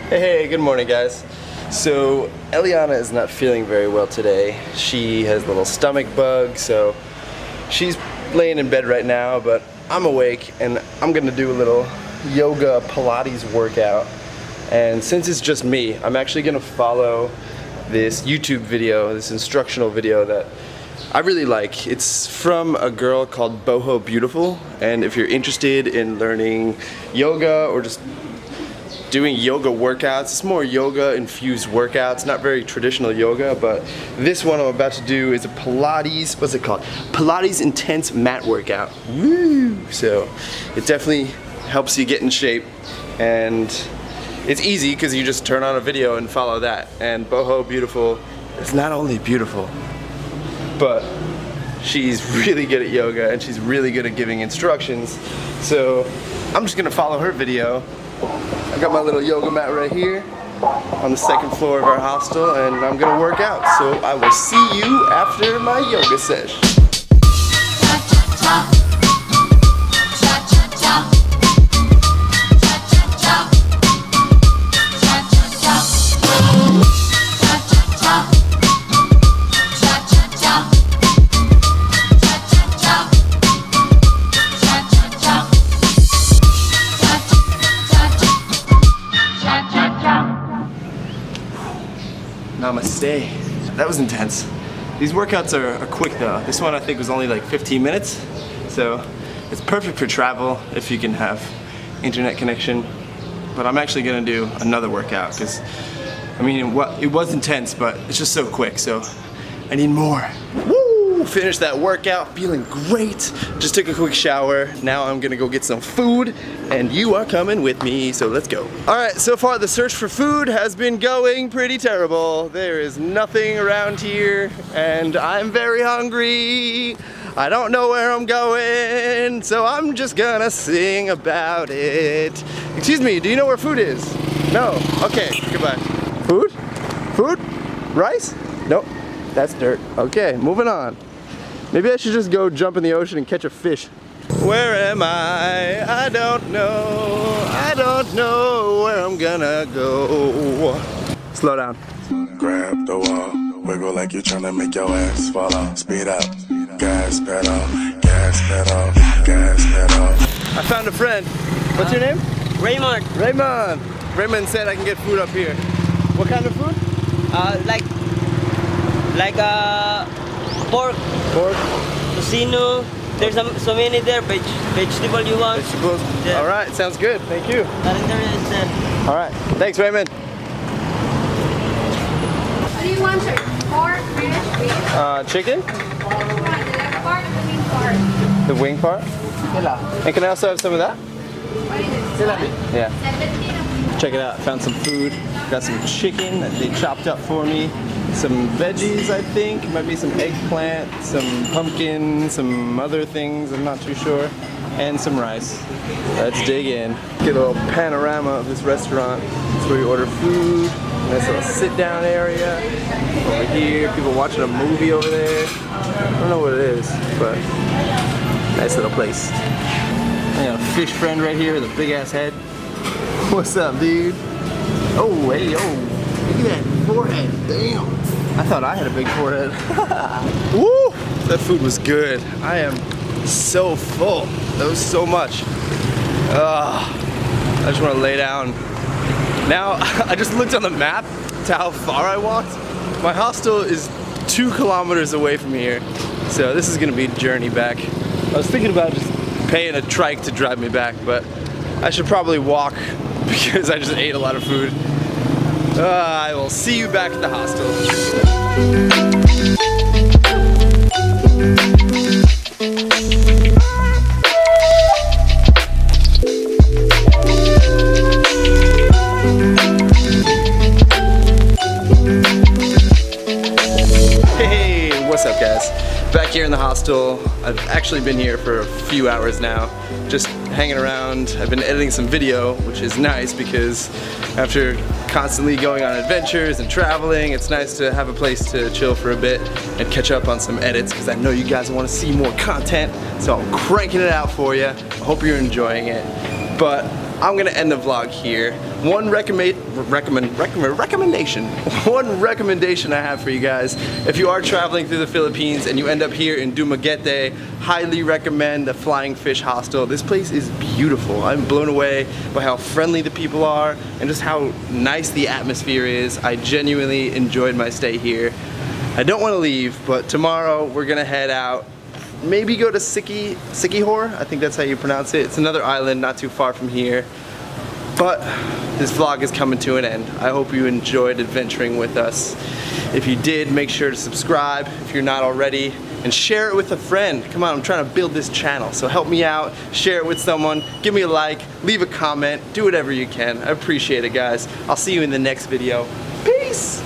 Hey, good morning guys. So Eliana is not feeling very well today. She has a little stomach bug, so she's laying in bed right now, but I'm awake and I'm gonna do a little yoga Pilates workout. And since it's just me, I'm actually gonna follow this YouTube video, this instructional video that I really like. It's from a girl called Boho Beautiful, and if you're interested in learning yoga or just doing yoga workouts, it's more yoga infused workouts, not very traditional yoga, but this one I'm about to do is a Pilates, what's it called? Pilates intense mat workout. Woo! So it definitely helps you get in shape, and it's easy because you just turn on a video and follow that. And Boho Beautiful is not only beautiful, but she's really good at yoga and she's really good at giving instructions. So I'm just gonna follow her video. I got my little yoga mat right here on the second floor of our hostel, and I'm gonna work out. So I will see you after my yoga session. Namaste. That was intense. These workouts are quick though. This one I think was only like 15 minutes. So it's perfect for travel if you can have internet connection. But I'm actually gonna do another workout because, I mean, it was intense, but it's just so quick. So I need more. Woo! Finished that workout, feeling great. Just took a quick shower. Now I'm gonna go get some food, and you are coming with me, so let's go. All right, so far the search for food has been going pretty terrible. There is nothing around here, and I'm very hungry. I don't know where I'm going, so I'm just gonna sing about it. Excuse me, do you know where food is? No, okay, goodbye. Food? Food? Rice? Nope, that's dirt. Okay, moving on. Maybe I should just go jump in the ocean and catch a fish. Where am I? I don't know. I don't know where I'm gonna go. Slow down. Grab the wall, wiggle like you're trying to make your ass fall off. Speed up, gas pedal, gas pedal, gas pedal. I found a friend. What's your name? Raymond. Raymond. Raymond said I can get food up here. What kind of food? Like pork, tocino. There's so many there. Vegetable you want? Vegetables. Yeah. All right, sounds good. Thank you. All right, thanks, Raymond. What do you want, sir? Pork, fish, beef? Chicken? You want the leg part or the wing part? The wing part? And can I also have some of that? What is it? Yeah. Check it out. I found some food. Got some chicken that they chopped up for me. Some veggies, I think. Might be some eggplant, some pumpkin, some other things. I'm not too sure. And some rice. Let's dig in. Get a little panorama of this restaurant. It's where you order food. Nice little sit-down area. Over here, people watching a movie over there. I don't know what it is, but nice little place. I got a fish friend right here with a big ass head. What's up, dude? Oh, hey, yo. Look at that forehead. Damn. I thought I had a big forehead. Woo! That food was good. I am so full. That was so much. I just want to lay down. Now, I just looked on the map to how far I walked. My hostel is 2 kilometers away from here. So this is going to be a journey back. I was thinking about just paying a trike to drive me back, but I should probably walk because I just ate a lot of food. I will see you back at the hostel. Hey, what's up guys? Back here in the hostel. I've actually been here for a few hours now, just hanging around. I've been editing some video, which is nice because after constantly going on adventures and traveling, it's nice to have a place to chill for a bit and catch up on some edits because I know you guys want to see more content, so I'm cranking it out for you. I hope you're enjoying it. But I'm gonna end the vlog here. One recommendation I have for you guys. If you are traveling through the Philippines and you end up here in Dumaguete, highly recommend the Flying Fish Hostel. This place is beautiful. I'm blown away by how friendly the people are and just how nice the atmosphere is. I genuinely enjoyed my stay here. I don't want to leave, but tomorrow we're gonna head out. Maybe go to Siquijor, I think that's how you pronounce it. It's another island not too far from here. But this vlog is coming to an end. I hope you enjoyed adventuring with us. If you did, make sure to subscribe if you're not already, and share it with a friend. Come on, I'm trying to build this channel, so help me out, share it with someone, give me a like, leave a comment, do whatever you can. I appreciate it, guys. I'll see you in the next video. Peace!